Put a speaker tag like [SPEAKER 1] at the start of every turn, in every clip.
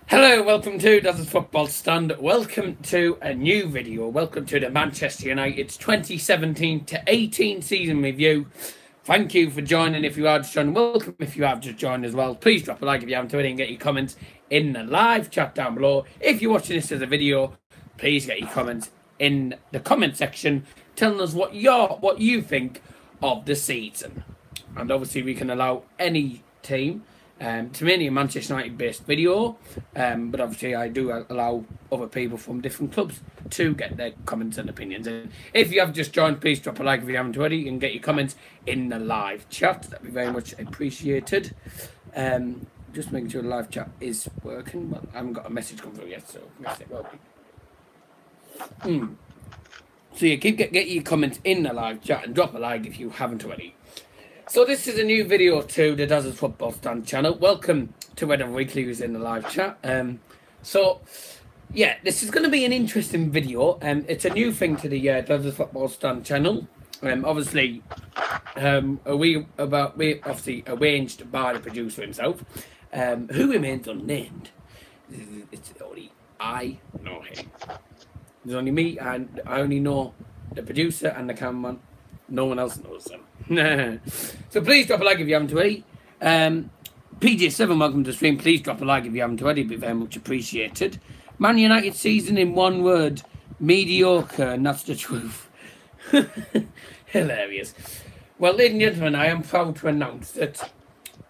[SPEAKER 1] Hello, welcome to Dazzle's Football Stand. Welcome to a new video. Welcome to the Manchester United's 2017-18 season review. Thank you for joining if you are just joining. Welcome if you have just joined as well. Please drop a like if you haven't already and get your comments in the live chat down below. If you're watching this as a video, please get your comments in the comment section telling us what you think of the season. And obviously we can allow any team to mainly a Manchester United based video, but obviously I do allow other people from different clubs to get their comments and opinions in. If you have just joined, please drop a like if you haven't already and get your comments in the live chat. That'd be very much appreciated. Just making sure the live chat is working. Well, I haven't got a message come through yet, so yes, it will be. So yeah, get your comments in the live chat and drop a like if you haven't already. So this is a new video to the Dazzle's Football Stand channel. Welcome to Weather Weekly, who's in the live chat. So yeah, this is going to be an interesting video. It's a new thing to the Dazzle's Football Stand channel. Obviously, we obviously arranged by the producer himself, who remains unnamed. It's only I know him. There's only me, and I only know the producer and the cameraman. No one else knows them. So please drop a like if you haven't already. PJ7, welcome to the stream. Please drop a like if you haven't already. It'd be very much appreciated. Man United season in one word: mediocre, and that's the truth. Hilarious. Well, ladies and gentlemen, I am proud to announce that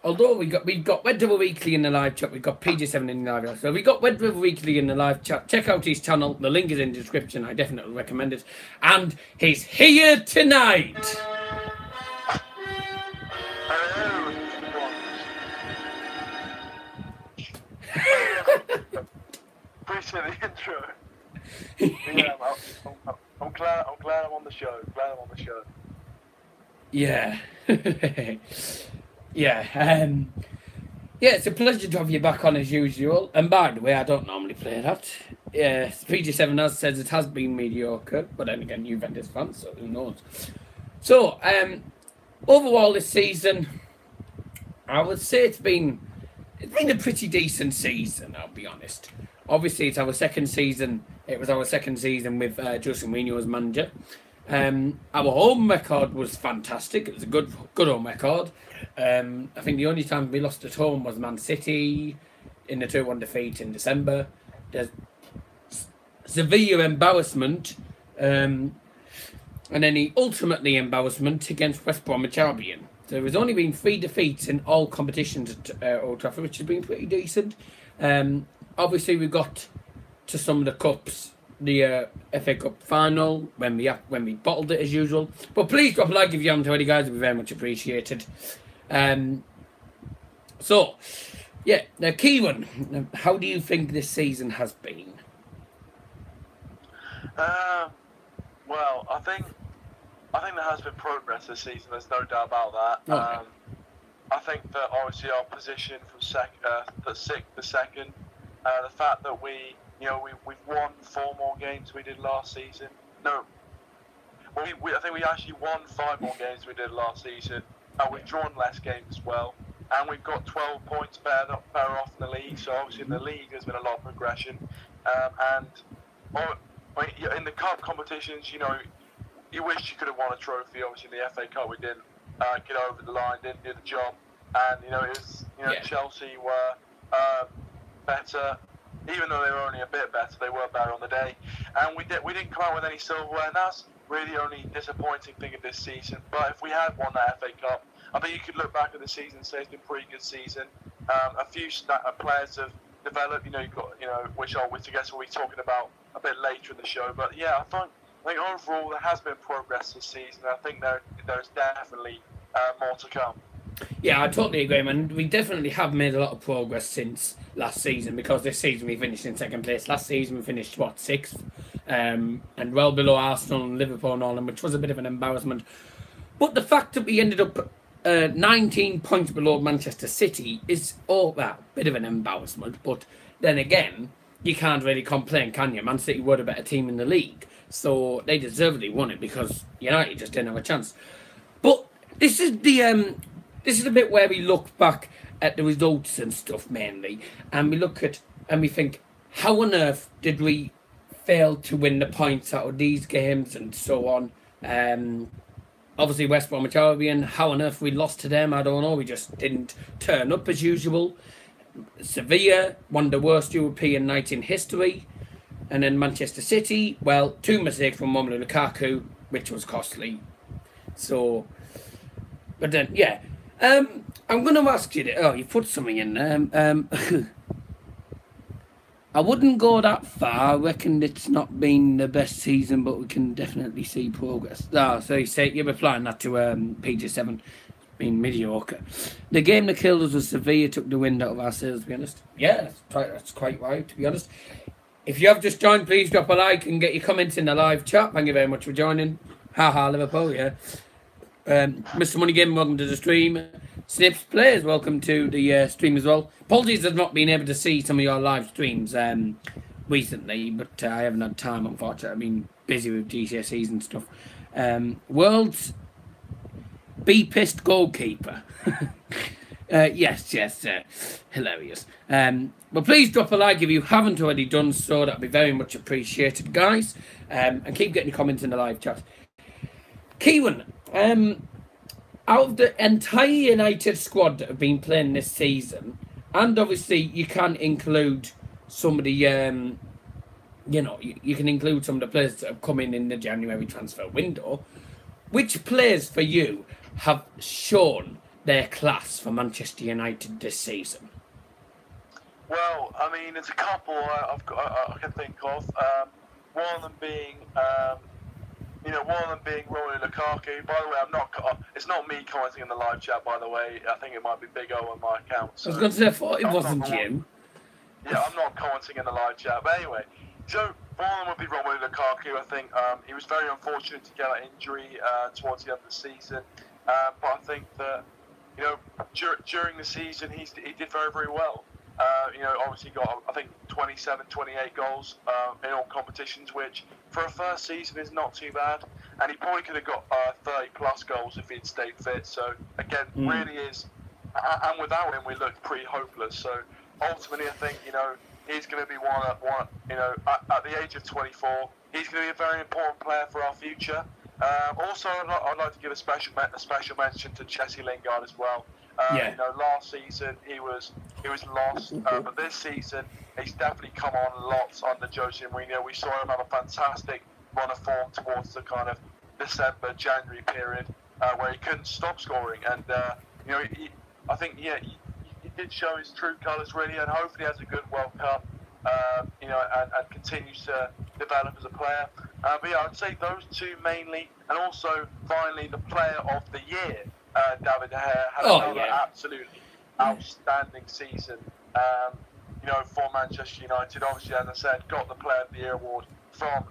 [SPEAKER 1] although we've got Red Devil Weekly in the live chat, we've got PJ7 in the live chat. So we've got Red Devil Weekly in the live chat. Check out his channel. The link is in the description. I definitely recommend it. And he's here tonight.
[SPEAKER 2] Appreciate the intro. Yeah, I'm glad I'm on the show.
[SPEAKER 1] Yeah. Yeah. Yeah, it's a pleasure to have you back on as usual. And by the way, I don't normally play that. Yeah, PG7 has says it has been mediocre, but then again, Juventus fans, so who knows? So, overall this season, I would say it's been a pretty decent season, I'll be honest. Obviously, it's our second season. It was our second season with Jose Mourinho as manager. Our home record was fantastic. It was a good home record. I think the only time we lost at home was Man City in the 2-1 defeat in December. There's severe embarrassment, and then the ultimately embarrassment against West Bromwich Albion. So there's only been 3 defeats in all competitions at Old Trafford, which has been pretty decent. Obviously, we got to some of the cups. The FA Cup final when we bottled it as usual. But please drop a like if you haven't already, guys. It'd be very much appreciated. So yeah, now Kieran, how do you think this season has been?
[SPEAKER 2] Well, I think there has been progress this season. There's no doubt about that.
[SPEAKER 1] Okay.
[SPEAKER 2] I think that obviously our position from sixth to second, the fact that we've won 4 more games we did last season. No, I think we actually won 5 more games we did last season. We've drawn less games as well, and we've got 12 points better off in the league. So obviously in the league there's been a lot of progression, in the cup competitions, you wish you could have won a trophy. Obviously in the FA Cup we didn't get over the line, didn't do the job, and it was Chelsea were better. Even though they were only a bit better, they were better on the day. And we didn't come out with any silverware, and that's really the only disappointing thing of this season. But if we had won that FA Cup, I think you could look back at the season and say it's been a pretty good season. A few players have developed, you've got, which I guess we'll be talking about a bit later in the show. But yeah, I think overall there has been progress this season. I think there's definitely more to come.
[SPEAKER 1] Yeah, I totally agree, man. We definitely have made a lot of progress since last season, because this season we finished in 2nd place. Last season we finished, 6th? And well below Arsenal and Liverpool and all them, which was a bit of an embarrassment. But the fact that we ended up 19 points below Manchester City is a bit of an embarrassment. But then again, you can't really complain, can you? Man City were the better team in the league, so they deservedly won it because United just didn't have a chance. But this is this is a bit where we look back at the results and stuff mainly, and we look at and we think, how on earth did we fail to win the points out of these games and so on? Obviously, West Bromwich Albion, how on earth we lost to them, I don't know. We just didn't turn up as usual. Sevilla, one of the worst European nights in history. And then Manchester City, well, 2 mistakes from Romelu Lukaku, which was costly. So, but then, yeah. I'm going to ask you, you put something in there. I wouldn't go that far. I reckon it's not been the best season, but we can definitely see progress. So you're replying that to PG7. Been mediocre. The game that killed us was Sevilla took the wind out of our sails, to be honest. Yeah, that's quite right, to be honest. If you have just joined, please drop a like and get your comments in the live chat. Thank you very much for joining. Ha Liverpool, yeah. Mr. Money Game, welcome to the stream. Snips Players, welcome to the stream as well. Apologies I've not been able to see some of your live streams recently, but I haven't had time, unfortunately. I've been busy with GCSEs and stuff. World's Be Pissed Goalkeeper. Yes, hilarious. But please drop a like if you haven't already done so. That'd be very much appreciated, guys. And keep getting your comments in the live chat. Kieran, out of the entire United squad that have been playing this season, and obviously you can include some of the, you can include some of the players that have come in the January transfer window. Which players for you have shown their class for Manchester United this season?
[SPEAKER 2] Well, I mean, there's a couple I can think of. One of them being Romelu Lukaku. By the way, it's not me commenting in the live chat, by the way. I think it might be Big O on my account. So
[SPEAKER 1] I was going to say, I thought it wasn't you.
[SPEAKER 2] Yeah, I'm not commenting in the live chat. But anyway, so one of them would be Romelu Lukaku. I think he was very unfortunate to get an injury towards the end of the season. But I think that, during the season, he did very, very well. Obviously got, I think, 27, 28 goals in all competitions, which for a first season is not too bad. And he probably could have got 30-plus goals if he'd stayed fit. So, again, really is... And without him, we looked pretty hopeless. So, ultimately, I think, he's going to be one at the age of 24, he's going to be a very important player for our future. Also, I'd like to give a special mention to Jesse Lingard as well. Last season he was lost, but this season he's definitely come on lots under Jose Mourinho. We saw him have a fantastic run of form towards the kind of December, January period where he couldn't stop scoring, and I think he did show his true colours really, and hopefully has a good World Cup, and continues to develop as a player. But yeah, I'd say those two mainly, and also finally the Player of the Year. David De Gea had another absolutely outstanding season, for Manchester United. Obviously, as I said, got the Player of the Year award from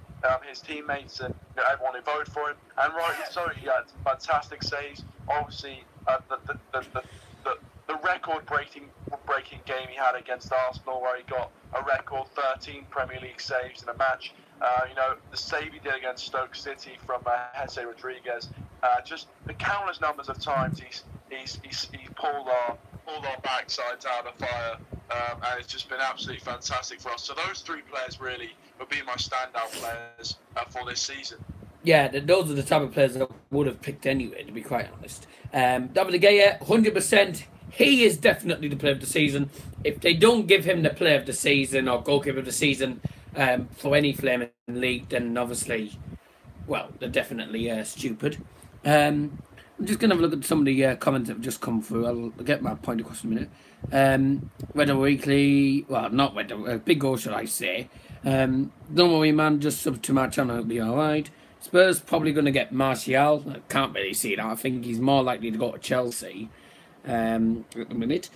[SPEAKER 2] his teammates and everyone who voted for him, and rightly so. He had fantastic saves. Obviously, the record-breaking game he had against Arsenal, where he got a record 13 Premier League saves in a match. The save he did against Stoke City from Jesse Rodriguez. Just the countless numbers of times he's pulled our backsides out of the fire, and it's just been absolutely fantastic for us. So those three players really would be my standout players for this season.
[SPEAKER 1] Yeah, those are the type of players that I would have picked anyway, to be quite honest. David De Gea, 100%. He is definitely the player of the season. If they don't give him the player of the season or goalkeeper of the season for any flaming league, then obviously, well, they're definitely stupid. I'm just going to have a look at some of the comments that have just come through. I'll get my point across in a minute. Weather Weekly, well, not Weather, Big O, should I say. Don't worry, man, just sub to my channel, it'll be alright. Spurs probably going to get Martial. I can't really see that. I think he's more likely to go to Chelsea at the minute.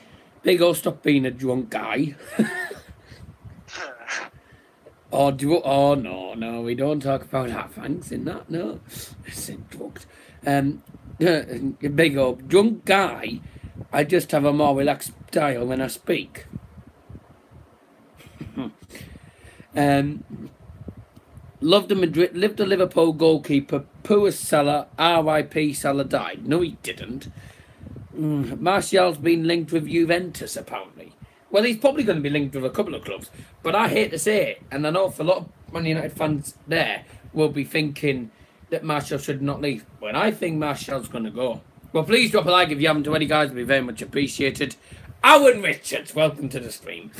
[SPEAKER 1] Big O, stop being a drunk guy. Oh, no, we don't talk about that, thanks, in that, no. It's drugged. Big O, drunk guy, I just have a more relaxed style when I speak. Love the Liverpool goalkeeper, poor Salah, R.I.P. Salah died. No, he didn't. Martial's been linked with Juventus, apparently. Well, he's probably going to be linked with a couple of clubs, but I hate to say it, and I know for a lot of Man United fans there will be thinking that Martial should not leave. But I think Martial's going to go. Well, please drop a like if you haven't already, guys. It'd be very much appreciated. Owen Richards, welcome to the stream.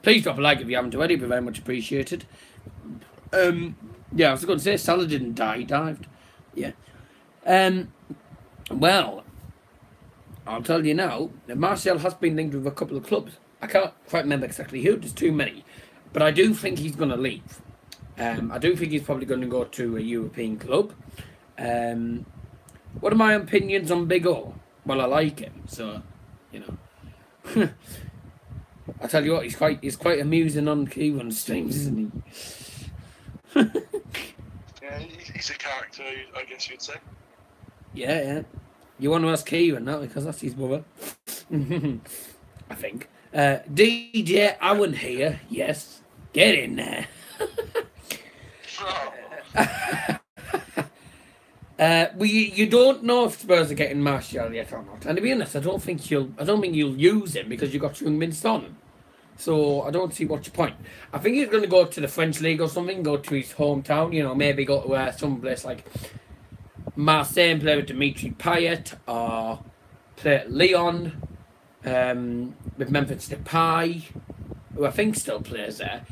[SPEAKER 1] Please drop a like if you haven't already. It'd be very much appreciated. Yeah, I was going to say Salah didn't die. He dived. Yeah. Well, I'll tell you now that Martial has been linked with a couple of clubs. I can't quite remember exactly who. There's too many. But I do think he's going to leave. I do think he's probably going to go to a European club. What are my opinions on Big O? Well, I like him, so, you know. I tell you what, he's quite amusing on Keyone streams, isn't
[SPEAKER 2] he? Yeah, he's a character, I guess you'd say.
[SPEAKER 1] Yeah. You want to ask Keyone now, because that's his brother. I think. DJ Owen here, yes. Get in there. You don't know if Spurs are getting Martial yet or not. And to be honest, I don't think you'll use him because you got Heung-min Son. So I don't see what's your point. I think he's going to go to the French league or something, go to his hometown. You know, maybe go to some place like Marseille and play with Dimitri Payet, or play at Lyon with Memphis Depay, who I think still plays there.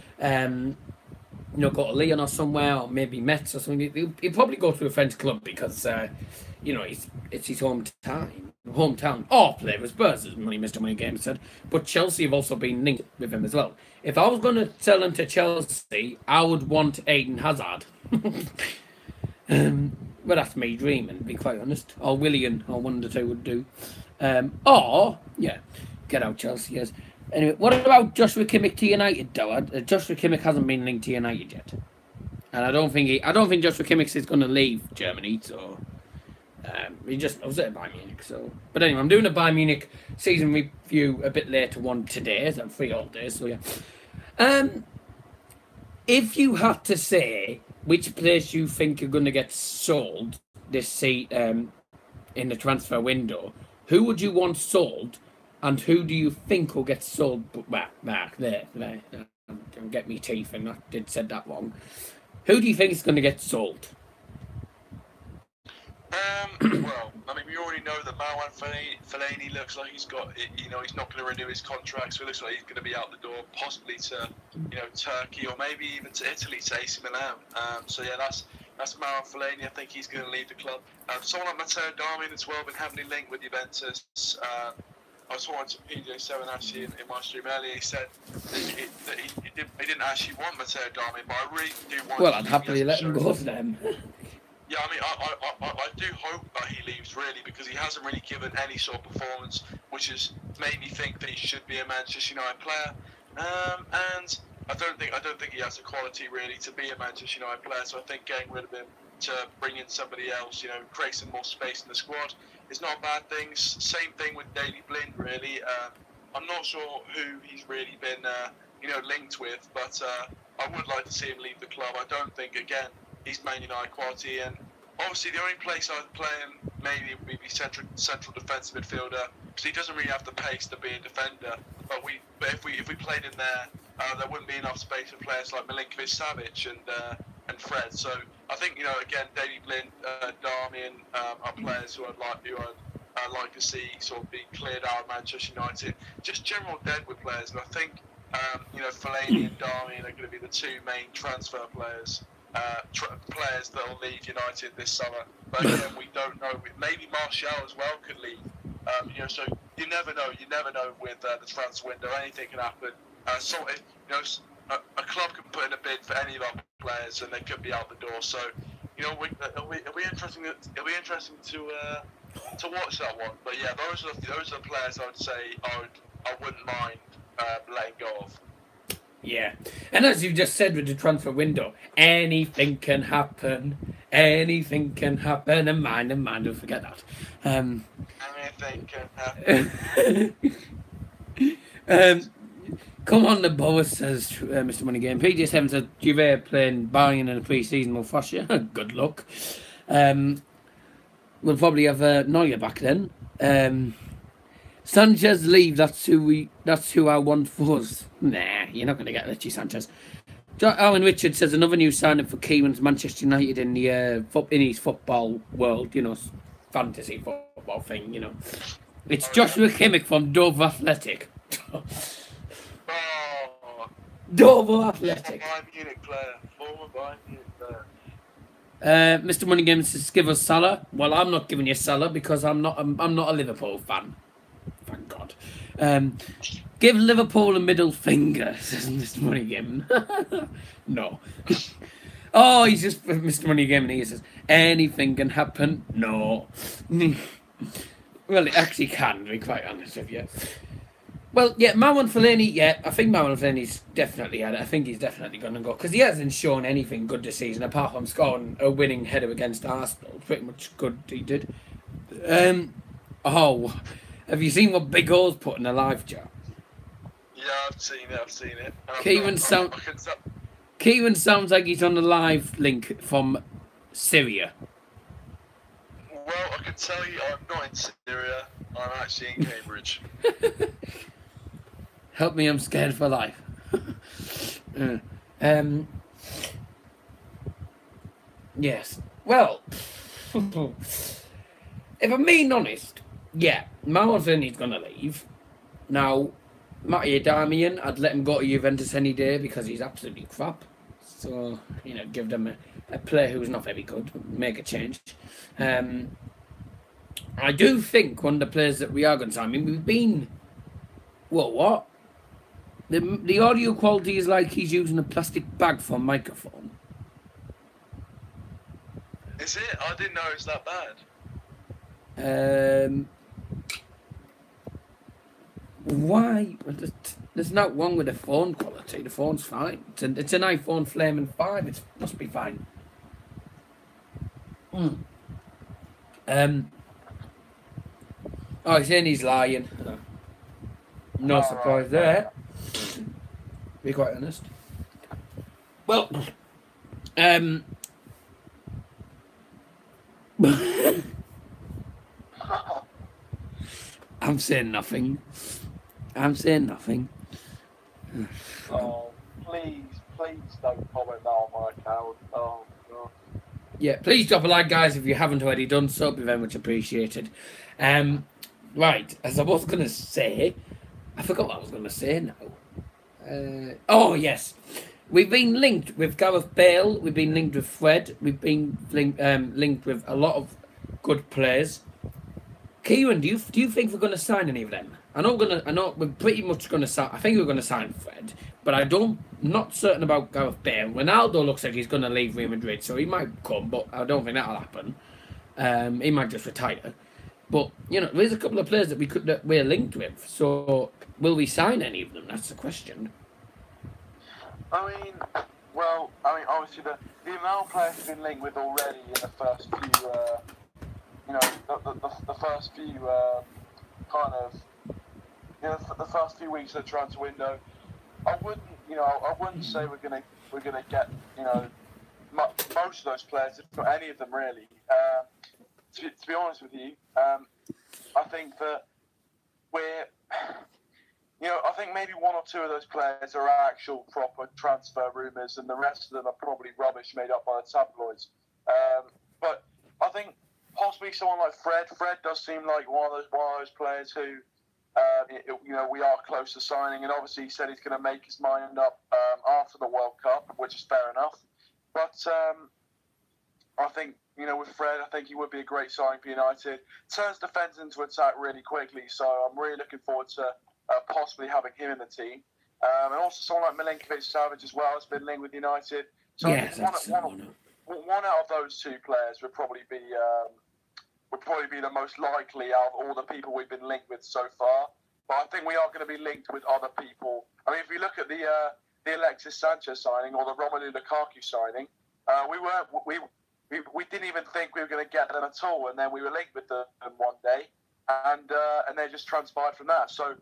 [SPEAKER 1] You know, go to Lyon or somewhere, or maybe Metz or something. He'll probably go to a French club because, you know, it's his hometown. Or play with Spurs, as Mr. Money Game said. But Chelsea have also been linked with him as well. If I was going to sell him to Chelsea, I would want Eden Hazard. But that's me dreaming, to be quite honest. Or Willian, or one of the two would do. Get out Chelsea, yes. Anyway, what about Joshua Kimmich to United, though? Joshua Kimmich hasn't been linked to United yet, and I don't think Joshua Kimmich is going to leave Germany. So he just loves it at Bayern Munich. So, but anyway, I'm doing a Bayern Munich season review a bit later one today. So I'm free all day. So yeah. If you had to say which place you think you're going to get sold this season in the transfer window, who would you want sold? And who do you think will get sold? Mark, there. Don't get me teeth, and I did said that wrong. Who do you think is going to get sold?
[SPEAKER 2] Well, I mean, we already know that Marwan Fellaini looks like he's got, you know, he's not going to renew his contract, so it looks like he's going to be out the door, possibly to, you know, Turkey or maybe even to Italy, to AC Milan. So yeah, that's Marwan Fellaini. I think he's going to leave the club. Someone like Matteo Darmian as well, been heavily linked with Juventus. I was talking to PJ7 actually in my stream earlier. He said that he didn't actually want Matteo Darmian, but I really do want.
[SPEAKER 1] Well, I'd happily let him go for them.
[SPEAKER 2] Yeah, I mean, I do hope that he leaves, really, because he hasn't really given any sort of performance, which has made me think that he should be a Manchester United player. And I don't think he has the quality really to be a Manchester United player. So I think getting rid of him to bring in somebody else, you know, create some more space in the squad, is not a bad thing. Same thing with Daley Blind, really. I'm not sure who he's really been, linked with, but I would like to see him leave the club. I don't think, again, he's Man United quality, and obviously the only place I'd play him maybe would be central defensive midfielder, because he doesn't really have the pace to be a defender. But if we played him there, there wouldn't be enough space for players like Milinkovic-Savic and Fred. So I think, you know, again, Daley Blind, Darmian are players who I'd like to see sort of be cleared out of Manchester United. Just general Deadwood players, and I think Fellaini and Darmian are going to be the two main transfer players. Players that will leave United this summer, but again, we don't know. Maybe Martial as well could leave. So you never know. You never know with the transfer window. Anything can happen. A club can put in a bid for any of our players, and they could be out the door. So, it'll be interesting. It'll be interesting to watch that one. But yeah, those are the players I would say I wouldn't mind letting go of.
[SPEAKER 1] Yeah, and as you just said with the transfer window, anything can happen. Anything can happen, and mind, don't forget that.
[SPEAKER 2] Anything can happen.
[SPEAKER 1] Come on, the boss, says Mr. Money Game. PJ7 says Juve playing Bayern in the pre-season will flush you. Good luck. we'll probably have Neuer back then. Sanchez leave. That's who I want for us. Nah, you're not going to get Richie Sanchez. Alan Richards says another new signing for Kieran's Manchester United in the in his football world. Fantasy football thing. It's Joshua Kimmich from Dover Athletic. Dover Athletic.
[SPEAKER 2] Former Bayern Munich player.
[SPEAKER 1] Mr. Money Games says give us Salah. Well, I'm not giving you Salah because I'm not a Liverpool fan. Thank God. Give Liverpool a middle finger, says Mr. Money Game. No. Oh, he's just Mr. Money Game, and he says anything can happen. No. Well, it actually can, to be quite honest with you. Well, yeah, Marwan Fellaini, yeah, I think Marwan Fellaini's definitely had it. I think he's definitely going to go, because he hasn't shown anything good this season, apart from scoring a winning header against Arsenal. Pretty much good he did. Have you seen what Big O's put in a live chat?
[SPEAKER 2] Yeah, I've seen it.
[SPEAKER 1] Kieran sounds like he's on the live link from Syria.
[SPEAKER 2] Well, I can tell you I'm not in Syria. I'm actually in Cambridge.
[SPEAKER 1] Help me, I'm scared for life. Yes. Well, if I'm being honest, yeah, Marwan Fellaini's going to leave. Now, Mattia Darmian, I'd let him go to Juventus any day because he's absolutely crap. So, give them a player who's not very good, make a change. I do think one of the players that we are going to sign, we've been... what? The audio quality is like he's using a plastic bag for a microphone.
[SPEAKER 2] Is it? I didn't know it was that
[SPEAKER 1] bad. Why? There's not wrong with the phone quality. The phone's fine. It's an iPhone Flaming 5. It must be fine. He's saying he's lying. No surprise there. Be quite honest. Well, I'm saying nothing.
[SPEAKER 2] Oh, please don't comment that on my account. Oh, God.
[SPEAKER 1] Yeah, please drop a like, guys, if you haven't already done so. It'd be very much appreciated. Right, as I was going to say, I forgot what I was going to say now. Yes. We've been linked with Gareth Bale. We've been linked with Fred. We've been linked with a lot of good players. Kieran, do you think we're going to sign any of them? I know we're pretty much going to sign. I think we're going to sign Fred, but not certain about Gareth Bale. Ronaldo looks like he's going to leave Real Madrid, so he might come, but I don't think that'll happen. He might just retire. But there's a couple of players that we're linked with. So will we sign any of them? That's the question.
[SPEAKER 2] Obviously the amount of players we've been linked with already in the first few, the first few the first few weeks of the transfer window, I wouldn't say we're gonna get most of those players, if not any of them really. To be honest with you, I think that I think maybe one or two of those players are actual proper transfer rumours, and the rest of them are probably rubbish made up by the tabloids. But I think possibly someone like Fred. Fred does seem like one of those players who, we are close to signing, and obviously he said he's going to make his mind up after the World Cup, which is fair enough. But I think, with Fred, I think he would be a great signing for United. Turns defence into attack really quickly, so I'm really looking forward to possibly having him in the team. And also someone like Milinkovic-Savic as well has been linked with United. So
[SPEAKER 1] yes,
[SPEAKER 2] one out of those two players would probably be the most likely out of all the people we've been linked with so far. But I think we are going to be linked with other people. I mean, if we look at the Alexis Sanchez signing or the Romelu Lukaku signing, we didn't even think we were going to get them at all, and then we were linked with them one day, and they just transpired from that. So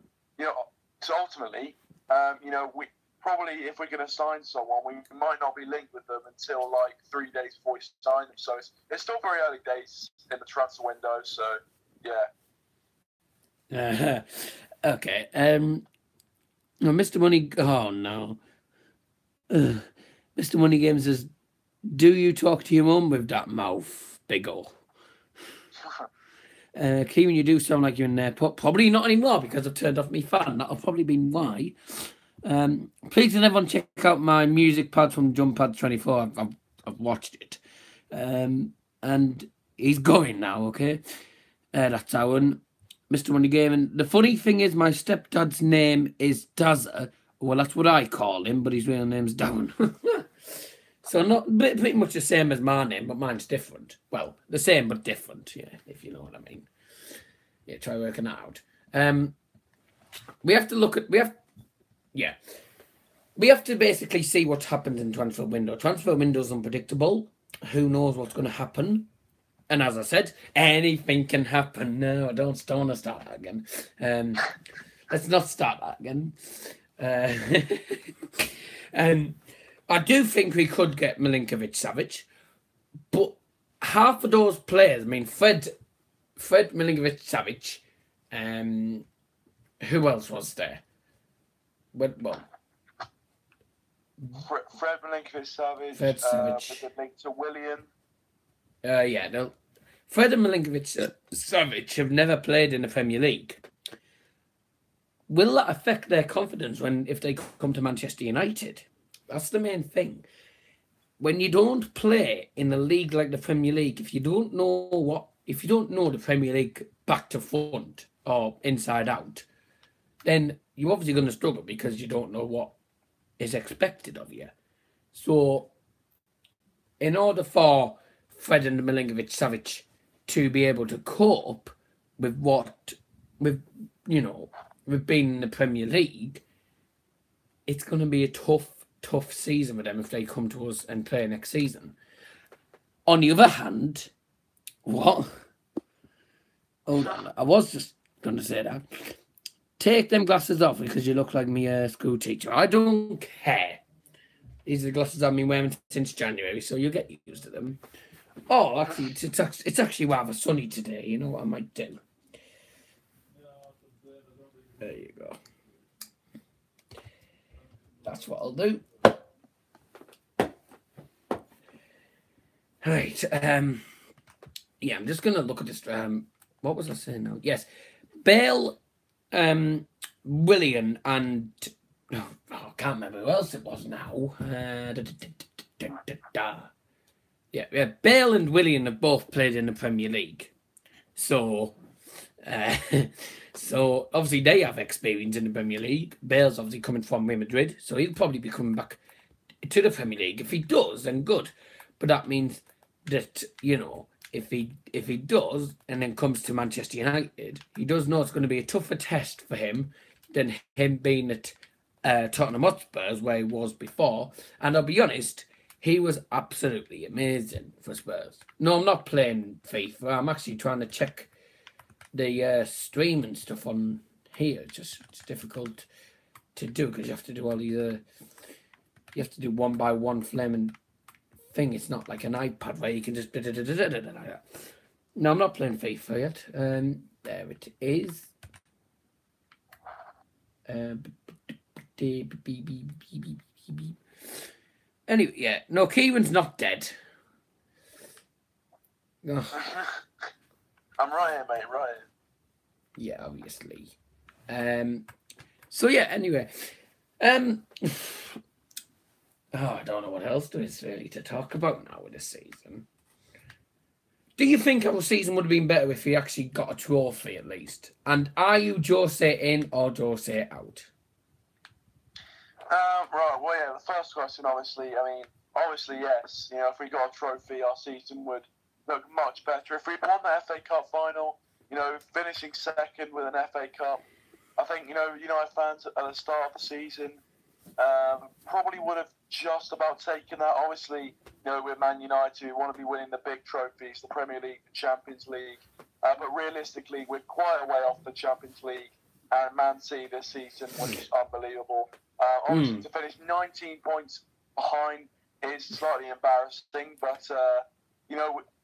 [SPEAKER 2] ultimately, probably if we're going to sign someone, we might not be linked with them until like 3 days before we sign them. So it's still very early days in the transfer window. So yeah.
[SPEAKER 1] Okay. Mr. Money. Oh no. Mr. Money Games says, "Do you talk to your mum with that mouth, big ol'?" Kieran, you do sound like you're in there. Probably not anymore because I've turned off my fan. That'll probably be why. Please can everyone check out my music pad from Jump Pad 24. I've watched it. And he's going now, okay? That's Owen. Mr. Money Gaming. The funny thing is my stepdad's name is Dazza. Well, that's what I call him, but his real name's Darren. So not pretty much the same as my name, but mine's different. Well, the same but different, yeah, if you know what I mean. Yeah, try working that out. We have to look at we have to basically see what's happened in transfer window. Transfer window's unpredictable. Who knows what's going to happen? And as I said, anything can happen. No, I don't want to start that again. Let's not start that again. I do think we could get Milinkovic-Savic, but half of those players, I mean, Fred Milinkovic-Savic, who else was there? Well,
[SPEAKER 2] Fred Milinkovic-Savic, with a link to Willian.
[SPEAKER 1] Fred and Milinkovic-Savic have never played in the Premier League. Will that affect their confidence if they come to Manchester United? That's the main thing. When you don't play in a league like the Premier League, if you don't know the Premier League back to front or inside out, then you're obviously going to struggle because you don't know what is expected of you. So, in order for Fred and Milinkovic-Savic to be able to cope with being in the Premier League, it's going to be a tough season for them if they come to us and play next season. On the other hand, what? Hold on, I was just going to say that. Take them glasses off because you look like me school teacher. I don't care. These are the glasses I've been wearing since January, so you'll get used to them. Oh, actually, it's actually rather sunny today. You know what I might do? There you go. That's what I'll do. Right. I'm just going to look at this. What was I saying now? Yes. Bale, Willian, and... I can't remember who else it was now. Yeah. Bale and Willian have both played in the Premier League. So... So, obviously, they have experience in the Premier League. Bale's obviously coming from Real Madrid, so he'll probably be coming back to the Premier League. If he does, then good. But that means that, if he does and then comes to Manchester United, he does know it's going to be a tougher test for him than him being at Tottenham Hotspur, where he was before. And I'll be honest, he was absolutely amazing for Spurs. No, I'm not playing FIFA. I'm actually trying to check the stream and stuff on here. It's difficult to do because you have to do all these. You have to do one by one flaming thing. It's not like an iPad where you can just. No, I'm not playing FIFA yet. There it is. Anyway, yeah. No, Kieran's not dead.
[SPEAKER 2] I'm right here, mate, right here.
[SPEAKER 1] Yeah, obviously. So, yeah, anyway. I don't know what else there is really to talk about now with this season. Do you think our season would have been better if we actually got a trophy at least? And are you Jose in or Jose out?
[SPEAKER 2] Right, well, yeah, the first question, obviously, yes. If we got a trophy, our season would look much better. If we won the FA Cup final, finishing second with an FA Cup, I think, United fans at the start of the season probably would have just about taken that. Obviously, we're Man United, we want to be winning the big trophies, the Premier League, the Champions League. But realistically, we're quite a way off the Champions League. and Man City this season was unbelievable. Obviously, to finish 19 points behind is slightly embarrassing, but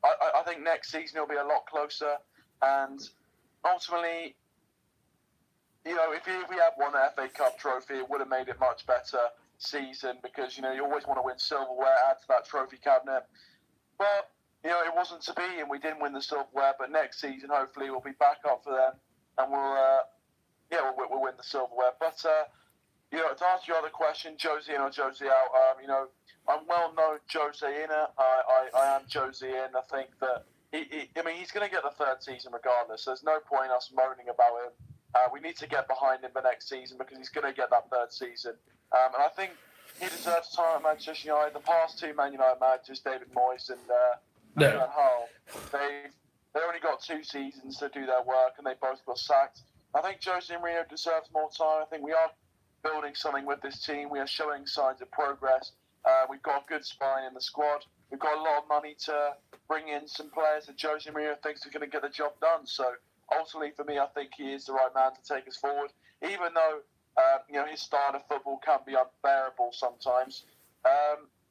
[SPEAKER 2] I think next season it'll be a lot closer, and ultimately, if we had won the FA Cup trophy, it would have made it much better season, because you always want to win silverware, add to that trophy cabinet. But it wasn't to be, and we didn't win the silverware. But next season, hopefully, we'll be back up for them, and we'll win the silverware. But to answer your other question, Josie in or Josie out, I'm well known Jose in. I am Josie in. I think that he's going to get the third season regardless. There's no point us moaning about him. We need to get behind him for next season, because he's going to get that third season. And I think he deserves time at Manchester United. The past two Man United managers, David Moyes and Van Gaal, they only got 2 seasons to do their work, and they both got sacked. I think Jose Mourinho deserves more time. I think we are building something with this team. We are showing signs of progress. We've got a good spine in the squad. We've got a lot of money to bring in some players that Jose Mourinho thinks are going to get the job done. So ultimately, for me, I think he is the right man to take us forward, even though his style of football can be unbearable sometimes.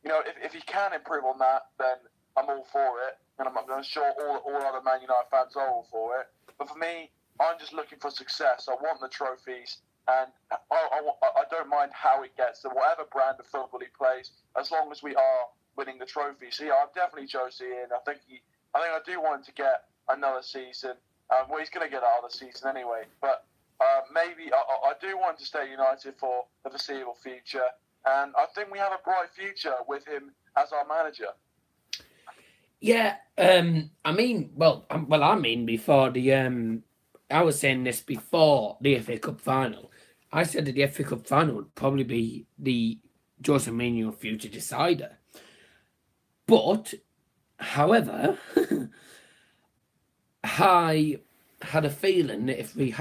[SPEAKER 2] If he can improve on that, then I'm all for it, and I'm sure all other Man United fans are all for it. But for me, I'm just looking for success. I want the trophies, and I don't mind how it gets to whatever brand of football he plays, as long as we are winning the trophy. So I'm definitely Josie in. I think I do want him to get another season. He's going to get another season anyway, but maybe I do want him to stay United for the foreseeable future, and I think we have a bright future with him as our manager.
[SPEAKER 1] Yeah, before the I was saying this before the FA Cup final. I said that the FA Cup final would probably be the Jose Mourinho future decider. But, however, I had a feeling that if we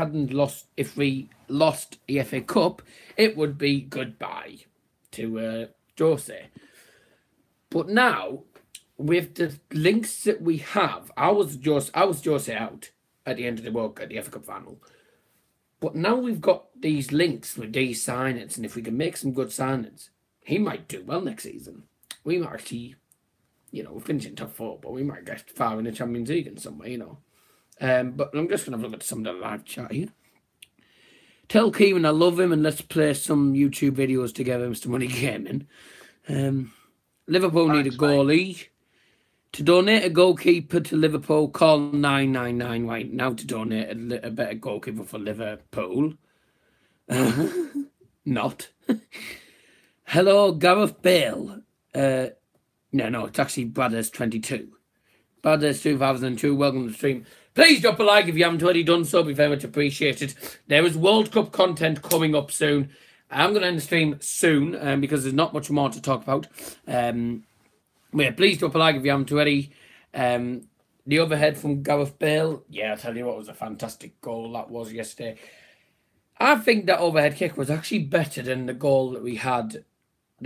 [SPEAKER 1] lost the FA Cup, it would be goodbye to Jose. But now, with the links that we have, I was Jose out at the end of the World Cup, the FA Cup final. But now we've got these links with these signings, and if we can make some good signings, he might do well next season. We might actually, we're finishing top 4, but we might get far in the Champions League in some way, But I'm just going to have a look at some of the live chat here. Tell Kieran I love him, and let's play some YouTube videos together, Mr. Money Gaming. Liverpool need a goalie. To donate a goalkeeper to Liverpool, call 999 right now to donate a better goalkeeper for Liverpool. Not. Hello, Gareth Bale. No, it's actually Brothers 22. Brothers 2002, welcome to the stream. Please drop a like if you haven't already done so. Be very much appreciated. There is World Cup content coming up soon. I'm going to end the stream soon because there's not much more to talk about. Yeah, please drop a like if you haven't already. The overhead from Gareth Bale. Yeah, I'll tell you what, it was a fantastic goal that was yesterday. I think that overhead kick was actually better than the goal that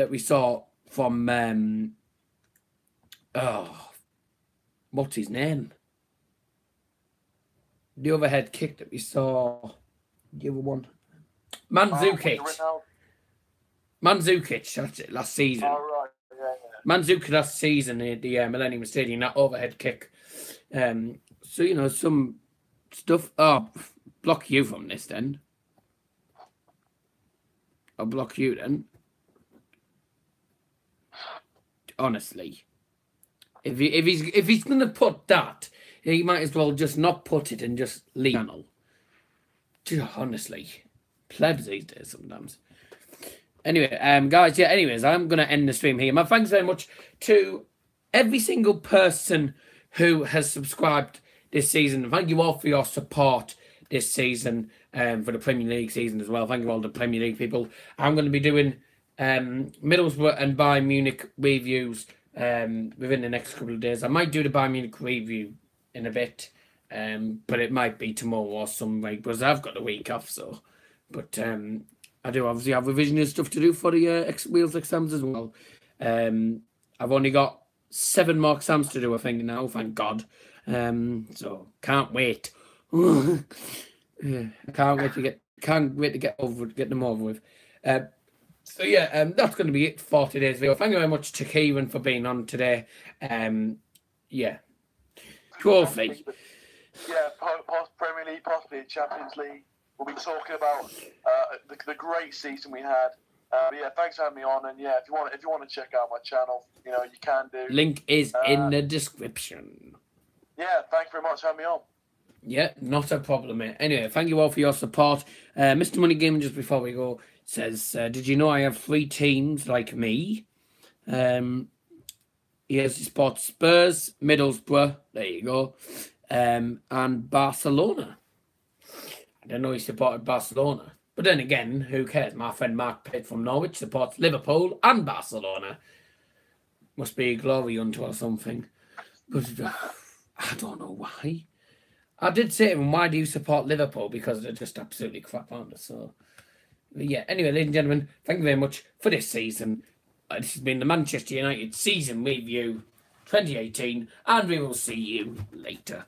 [SPEAKER 1] we saw from what's his name? The overhead kick that we saw, the other one. Mandzukic, that's it, last season.
[SPEAKER 2] Oh, right. Yeah.
[SPEAKER 1] Mandzukic last season at the Millennium Stadium, that overhead kick. So, some stuff. Oh, block you from this then. I'll block you then. Honestly. If he's going to put that, he might as well just not put it and just leave channel. Honestly. Plebs these days sometimes. Anyway, guys, anyways, I'm going to end the stream here. My thanks very much to every single person who has subscribed this season. Thank you all for your support this season, for the Premier League season as well. Thank you all the Premier League people. I'm going to be doing Middlesbrough and Bayern Munich reviews within the next couple of days. I might do the Bayern Munich review in a bit, but it might be tomorrow or some week because I've got the week off. So, but I do obviously have revisionist stuff to do for the Wheels exams as well. I've only got 7 more exams to do, I think now. Thank God. So can't wait. I can't wait to get Can't wait to get them over with. So yeah, that's going to be it for today's video. Thank you very much to Kieran for being on today. Yeah. Trophy.
[SPEAKER 2] Yeah, past Premier League, possibly Champions League. We'll be talking about the great season we had. Yeah, thanks for having me on. And yeah, if you want to check out my channel, you can do.
[SPEAKER 1] Link is in the description.
[SPEAKER 2] Yeah, thanks very much for having me on.
[SPEAKER 1] Yeah, not a problem, mate. Anyway, thank you all for your support. Mr. Money Gaming, just before we go, says, did you know I have 3 teams like me? He has supports Spurs, Middlesbrough, there you go, and Barcelona. I don't know he supported Barcelona. But then again, who cares? My friend Mark Pitt from Norwich supports Liverpool and Barcelona. Must be a glory unto or something. But I don't know why. I did say to him, why do you support Liverpool? Because they're just absolutely crap, aren't they? So, yeah. Anyway, ladies and gentlemen, thank you very much for this season. This has been the Manchester United season review 2018, and we will see you later.